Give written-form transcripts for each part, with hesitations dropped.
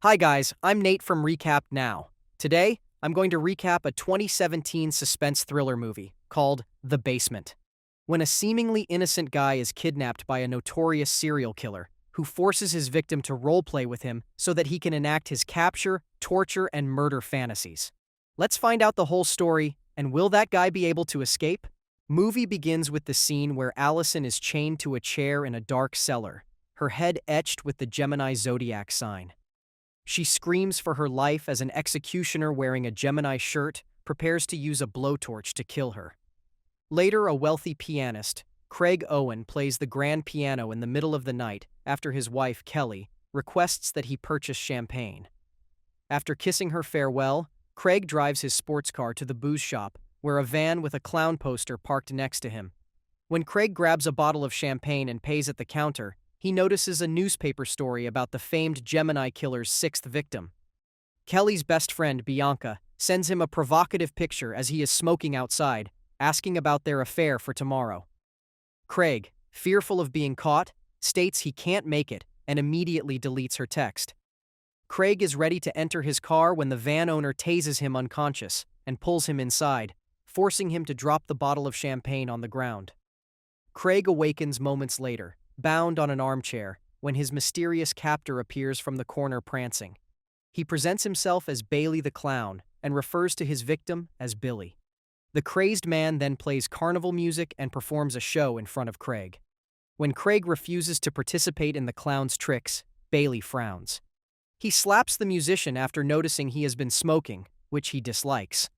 Hi guys, I'm Nate from Recap Now. Today, I'm going to recap a 2017 suspense thriller movie called The Basement. When a seemingly innocent guy is kidnapped by a notorious serial killer who forces his victim to roleplay with him so that he can enact his capture, torture, and murder fantasies. Let's find out the whole story, and will that guy be able to escape? Movie begins with the scene where Allison is chained to a chair in a dark cellar, her head etched with the Gemini zodiac sign. She screams for her life as an executioner wearing a Gemini shirt prepares to use a blowtorch to kill her. Later, a wealthy pianist, Craig Owen, plays the grand piano in the middle of the night after his wife, Kelly, requests that he purchase champagne. After kissing her farewell, Craig drives his sports car to the booze shop, where a van with a clown poster parked next to him. When Craig grabs a bottle of champagne and pays at the counter, he notices a newspaper story about the famed Gemini killer's sixth victim. Kelly's best friend, Bianca, sends him a provocative picture as he is smoking outside, asking about their affair for tomorrow. Craig, fearful of being caught, states he can't make it and immediately deletes her text. Craig is ready to enter his car when the van owner tases him unconscious and pulls him inside, forcing him to drop the bottle of champagne on the ground. Craig awakens moments later, bound on an armchair, when his mysterious captor appears from the corner prancing. He presents himself as Bailey the Clown and refers to his victim as Billy. The crazed man then plays carnival music and performs a show in front of Craig. When Craig refuses to participate in the clown's tricks, Bailey frowns. He slaps the musician after noticing he has been smoking, which he dislikes.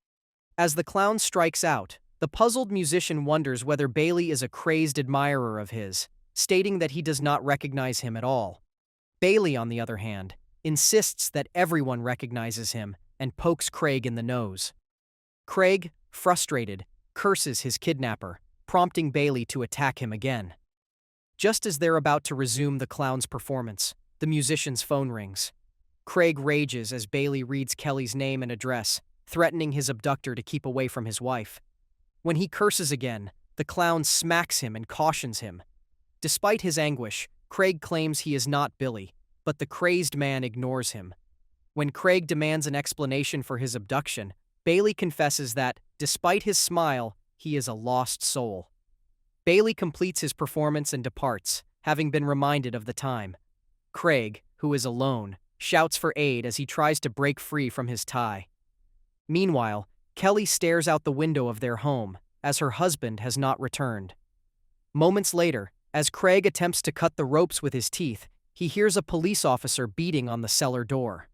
As the clown strikes out, the puzzled musician wonders whether Bailey is a crazed admirer of his, stating that he does not recognize him at all. Bailey, on the other hand, insists that everyone recognizes him and pokes Craig in the nose. Craig, frustrated, curses his kidnapper, prompting Bailey to attack him again. Just as they're about to resume the clown's performance, the musician's phone rings. Craig rages as Bailey reads Kelly's name and address, threatening his abductor to keep away from his wife. When he curses again, the clown smacks him and cautions him. Despite his anguish, Craig claims he is not Billy, but the crazed man ignores him. When Craig demands an explanation for his abduction, Bailey confesses that, despite his smile, he is a lost soul. Bailey completes his performance and departs, having been reminded of the time. Craig, who is alone, shouts for aid as he tries to break free from his tie. Meanwhile, Kelly stares out the window of their home, as her husband has not returned. Moments later, as Craig attempts to cut the ropes with his teeth, he hears a police officer beating on the cellar door.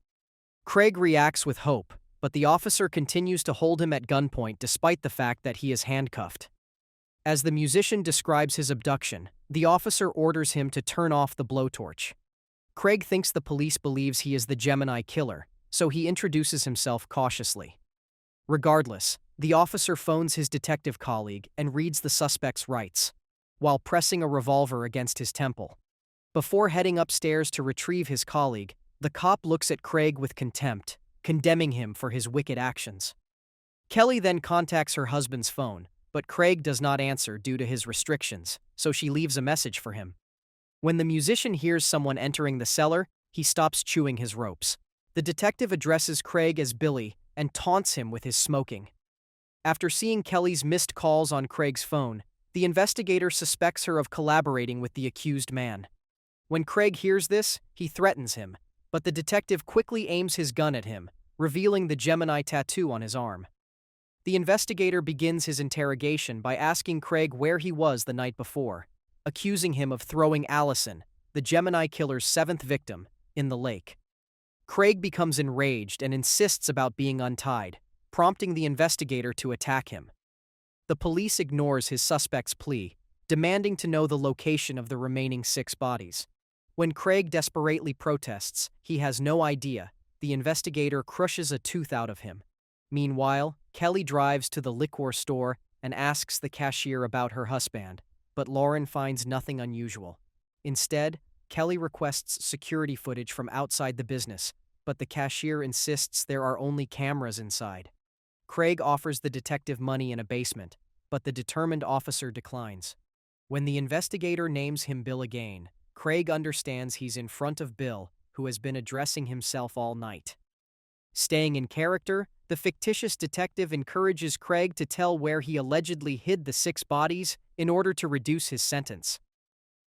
Craig reacts with hope, but the officer continues to hold him at gunpoint despite the fact that he is handcuffed. As the musician describes his abduction, the officer orders him to turn off the blowtorch. Craig thinks the police believes he is the Gemini killer, so he introduces himself cautiously. Regardless, the officer phones his detective colleague and reads the suspect's rights, while pressing a revolver against his temple. Before heading upstairs to retrieve his colleague, the cop looks at Craig with contempt, condemning him for his wicked actions. Kelly then contacts her husband's phone, but Craig does not answer due to his restrictions, so she leaves a message for him. When the musician hears someone entering the cellar, he stops chewing his ropes. The detective addresses Craig as Billy and taunts him with his smoking. After seeing Kelly's missed calls on Craig's phone, the investigator suspects her of collaborating with the accused man. When Craig hears this, he threatens him, but the detective quickly aims his gun at him, revealing the Gemini tattoo on his arm. The investigator begins his interrogation by asking Craig where he was the night before, accusing him of throwing Allison, the Gemini killer's seventh victim, in the lake. Craig becomes enraged and insists about being untied, prompting the investigator to attack him. The police ignores his suspect's plea, demanding to know the location of the remaining 6 bodies. When Craig desperately protests, he has no idea, the investigator crushes a tooth out of him. Meanwhile, Kelly drives to the liquor store and asks the cashier about her husband, but Lauren finds nothing unusual. Instead, Kelly requests security footage from outside the business, but the cashier insists there are only cameras inside. Craig offers the detective money in a basement, but the determined officer declines. When the investigator names him Bill again, Craig understands he's in front of Bill, who has been addressing himself all night. Staying in character, the fictitious detective encourages Craig to tell where he allegedly hid the 6 bodies in order to reduce his sentence.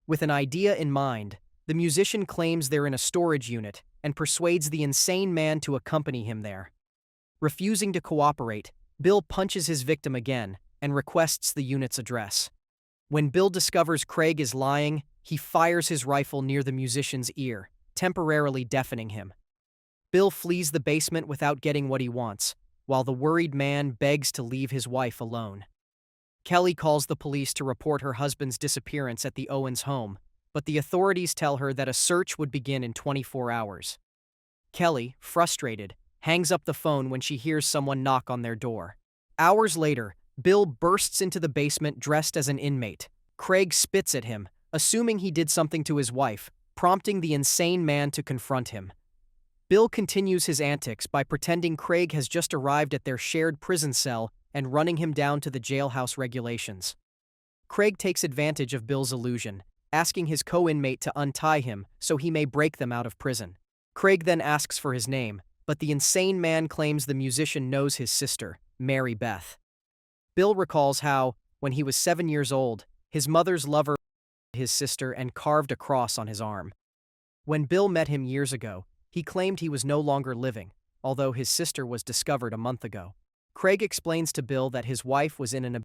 With an idea in mind, the musician claims they're in a storage unit and persuades the insane man to accompany him there. Refusing to cooperate, Bill punches his victim again and requests the unit's address. When Bill discovers Craig is lying, he fires his rifle near the musician's ear, temporarily deafening him. Bill flees the basement without getting what he wants, while the worried man begs to leave his wife alone. Kelly calls the police to report her husband's disappearance at the Owens home, but the authorities tell her that a search would begin in 24 hours. Kelly, frustrated, hangs up the phone when she hears someone knock on their door. Hours later, Bill bursts into the basement dressed as an inmate. Craig spits at him, assuming he did something to his wife, prompting the insane man to confront him. Bill continues his antics by pretending Craig has just arrived at their shared prison cell and running him down to the jailhouse regulations. Craig takes advantage of Bill's illusion, asking his co-inmate to untie him so he may break them out of prison. Craig then asks for his name, but the insane man claims the musician knows his sister, Mary Beth. Bill recalls how, when he was 7 years old, his mother's lover his sister and carved a cross on his arm. When Bill met him years ago, he claimed he was no longer living, although his sister was discovered a month ago. Craig explains to Bill that his wife was in an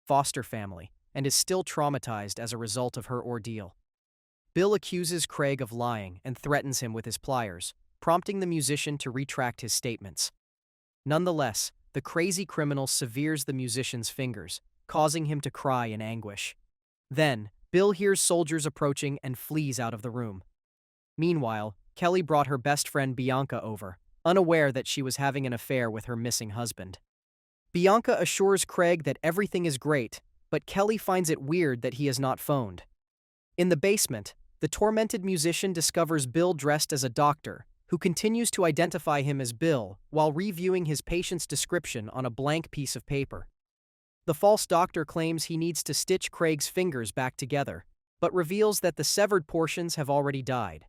foster family and is still traumatized as a result of her ordeal. Bill accuses Craig of lying and threatens him with his pliers, prompting the musician to retract his statements. Nonetheless, the crazy criminal severes the musician's fingers, causing him to cry in anguish. Then, Bill hears soldiers approaching and flees out of the room. Meanwhile, Kelly brought her best friend Bianca over, unaware that she was having an affair with her missing husband. Bianca assures Craig that everything is great, but Kelly finds it weird that he has not phoned. In the basement, the tormented musician discovers Bill dressed as a doctor, who continues to identify him as Bill while reviewing his patient's description on a blank piece of paper. The false doctor claims he needs to stitch Craig's fingers back together, but reveals that the severed portions have already died.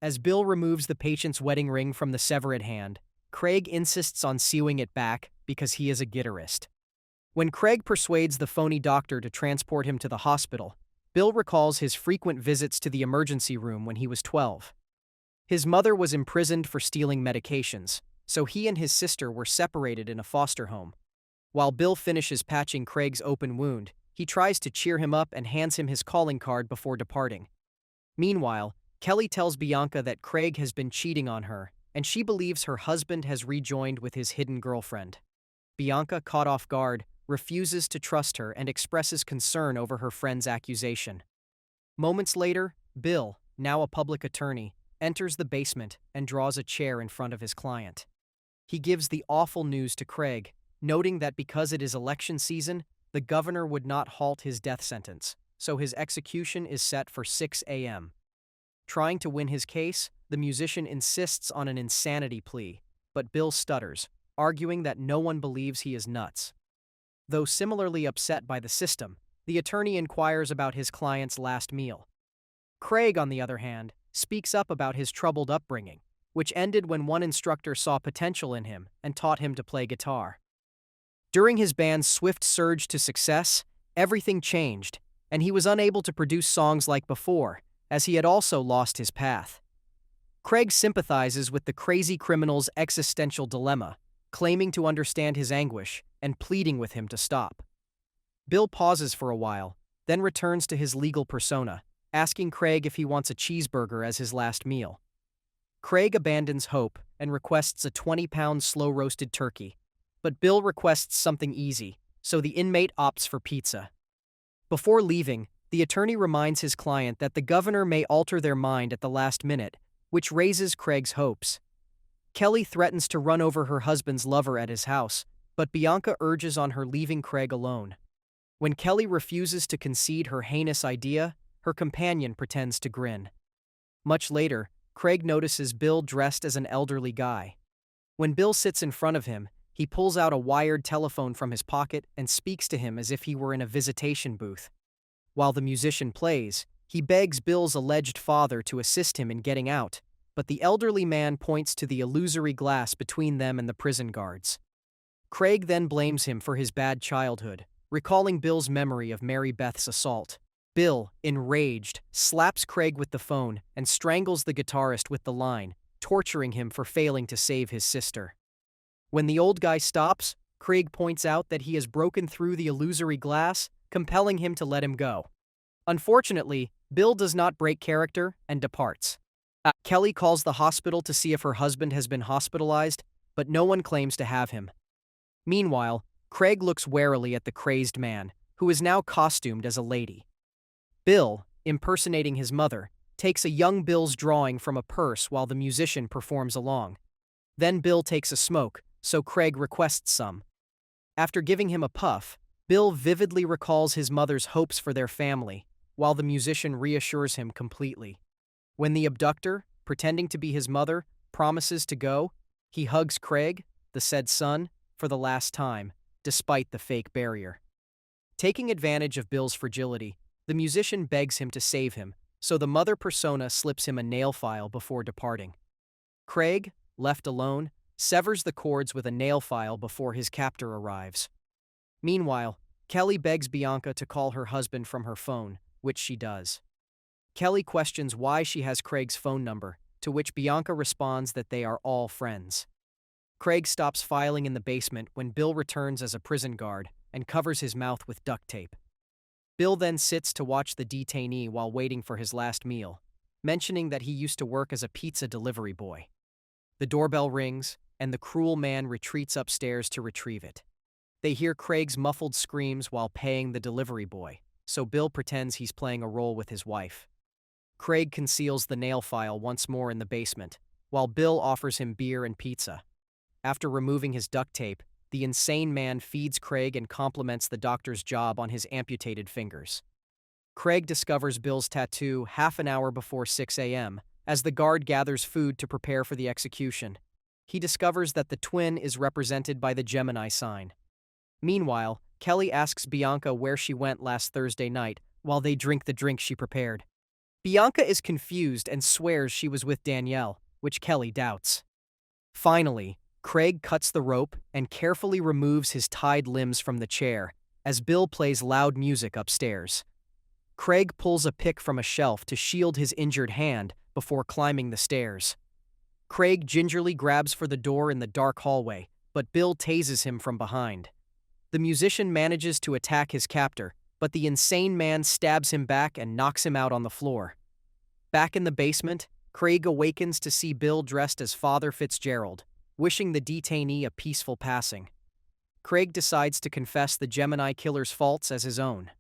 As Bill removes the patient's wedding ring from the severed hand, Craig insists on sewing it back because he is a guitarist. When Craig persuades the phony doctor to transport him to the hospital, Bill recalls his frequent visits to the emergency room when he was 12. His mother was imprisoned for stealing medications, so he and his sister were separated in a foster home. While Bill finishes patching Craig's open wound, he tries to cheer him up and hands him his calling card before departing. Meanwhile, Kelly tells Bianca that Craig has been cheating on her, and she believes her husband has rejoined with his hidden girlfriend. Bianca, caught off guard, refuses to trust her and expresses concern over her friend's accusation. Moments later, Bill, now a public attorney, enters the basement and draws a chair in front of his client. He gives the awful news to Craig, noting that because it is election season, the governor would not halt his death sentence, so his execution is set for 6 a.m. Trying to win his case, the musician insists on an insanity plea, but Bill stutters, arguing that no one believes he is nuts. Though similarly upset by the system, the attorney inquires about his client's last meal. Craig, on the other hand, speaks up about his troubled upbringing, which ended when one instructor saw potential in him and taught him to play guitar. During his band's swift surge to success, everything changed, and he was unable to produce songs like before, as he had also lost his path. Craig sympathizes with the crazy criminal's existential dilemma, claiming to understand his anguish and pleading with him to stop. Bill pauses for a while, then returns to his legal persona, asking Craig if he wants a cheeseburger as his last meal. Craig abandons hope and requests a 20-pound slow-roasted turkey, but Bill requests something easy, so the inmate opts for pizza. Before leaving, the attorney reminds his client that the governor may alter their mind at the last minute, which raises Craig's hopes. Kelly threatens to run over her husband's lover at his house, but Bianca urges on her leaving Craig alone. When Kelly refuses to concede her heinous idea, her companion pretends to grin. Much later, Craig notices Bill dressed as an elderly guy. When Bill sits in front of him, he pulls out a wired telephone from his pocket and speaks to him as if he were in a visitation booth. While the musician plays, he begs Bill's alleged father to assist him in getting out, but the elderly man points to the illusory glass between them and the prison guards. Craig then blames him for his bad childhood, recalling Bill's memory of Mary Beth's assault. Bill, enraged, slaps Craig with the phone and strangles the guitarist with the line, torturing him for failing to save his sister. When the old guy stops, Craig points out that he has broken through the illusory glass, compelling him to let him go. Unfortunately, Bill does not break character and departs. Kelly calls the hospital to see if her husband has been hospitalized, but no one claims to have him. Meanwhile, Craig looks warily at the crazed man, who is now costumed as a lady. Bill, impersonating his mother, takes a young Bill's drawing from a purse while the musician performs along. Then Bill takes a smoke, so Craig requests some. After giving him a puff, Bill vividly recalls his mother's hopes for their family, while the musician reassures him completely. When the abductor, pretending to be his mother, promises to go, he hugs Craig, the said son, for the last time, despite the fake barrier. Taking advantage of Bill's fragility, the musician begs him to save him, so the mother persona slips him a nail file before departing. Craig, left alone, severs the cords with a nail file before his captor arrives. Meanwhile, Kelly begs Bianca to call her husband from her phone, which she does. Kelly questions why she has Craig's phone number, to which Bianca responds that they are all friends. Craig stops filing in the basement when Bill returns as a prison guard and covers his mouth with duct tape. Bill then sits to watch the detainee while waiting for his last meal, mentioning that he used to work as a pizza delivery boy. The doorbell rings, and the cruel man retreats upstairs to retrieve it. They hear Craig's muffled screams while paying the delivery boy, so Bill pretends he's playing a role with his wife. Craig conceals the nail file once more in the basement, while Bill offers him beer and pizza. After removing his duct tape, the insane man feeds Craig and compliments the doctor's job on his amputated fingers. Craig discovers Bill's tattoo half an hour before 6 a.m. as the guard gathers food to prepare for the execution. He discovers that the twin is represented by the Gemini sign. Meanwhile, Kelly asks Bianca where she went last Thursday night while they drink the drink she prepared. Bianca is confused and swears she was with Danielle, which Kelly doubts. Finally, Craig cuts the rope and carefully removes his tied limbs from the chair as Bill plays loud music upstairs. Craig pulls a pick from a shelf to shield his injured hand before climbing the stairs. Craig gingerly grabs for the door in the dark hallway, but Bill tases him from behind. The musician manages to attack his captor, but the insane man stabs him back and knocks him out on the floor. Back in the basement, Craig awakens to see Bill dressed as Father Fitzgerald, wishing the detainee a peaceful passing. Craig decides to confess the Gemini killer's faults as his own.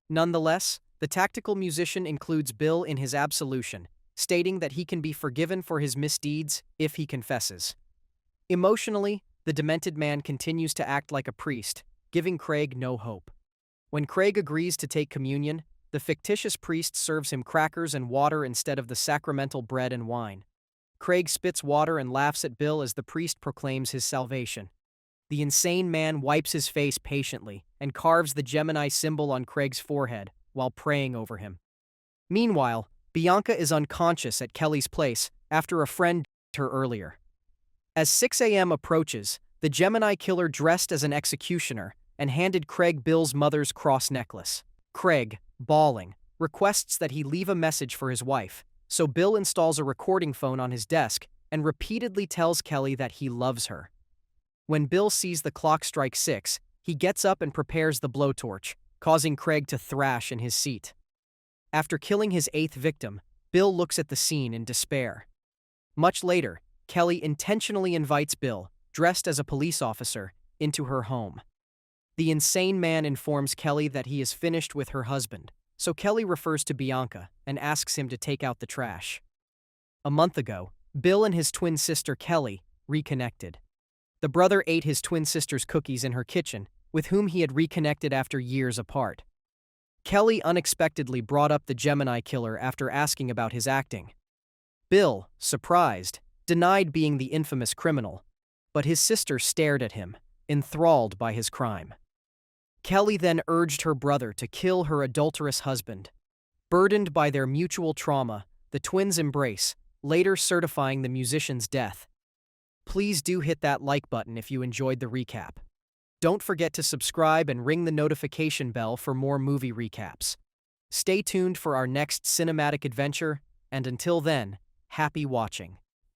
Nonetheless, the tactical musician includes Bill in his absolution, stating that he can be forgiven for his misdeeds if he confesses. Emotionally, the demented man continues to act like a priest, giving Craig no hope. When Craig agrees to take communion, the fictitious priest serves him crackers and water instead of the sacramental bread and wine. Craig spits water and laughs at Bill as the priest proclaims his salvation. The insane man wipes his face patiently and carves the Gemini symbol on Craig's forehead while praying over him. Meanwhile, Bianca is unconscious at Kelly's place after a friend d***ed her earlier. As 6 a.m. approaches, the Gemini killer dressed as an executioner and handed Craig Bill's mother's cross necklace. Craig, bawling, requests that he leave a message for his wife, so Bill installs a recording phone on his desk and repeatedly tells Kelly that he loves her. When Bill sees the clock strike 6, he gets up and prepares the blowtorch, causing Craig to thrash in his seat. After killing his 8th victim, Bill looks at the scene in despair. Much later, Kelly intentionally invites Bill, dressed as a police officer, into her home. The insane man informs Kelly that he is finished with her husband, so Kelly refers to Bianca and asks him to take out the trash. A month ago, Bill and his twin sister Kelly reconnected. The brother ate his twin sister's cookies in her kitchen, with whom he had reconnected after years apart. Kelly unexpectedly brought up the Gemini killer after asking about his acting. Bill, surprised, denied being the infamous criminal, but his sister stared at him, enthralled by his crime. Kelly then urged her brother to kill her adulterous husband. Burdened by their mutual trauma, the twins embrace, later certifying the musician's death. Please do hit that like button if you enjoyed the recap. Don't forget to subscribe and ring the notification bell for more movie recaps. Stay tuned for our next cinematic adventure, and until then, happy watching.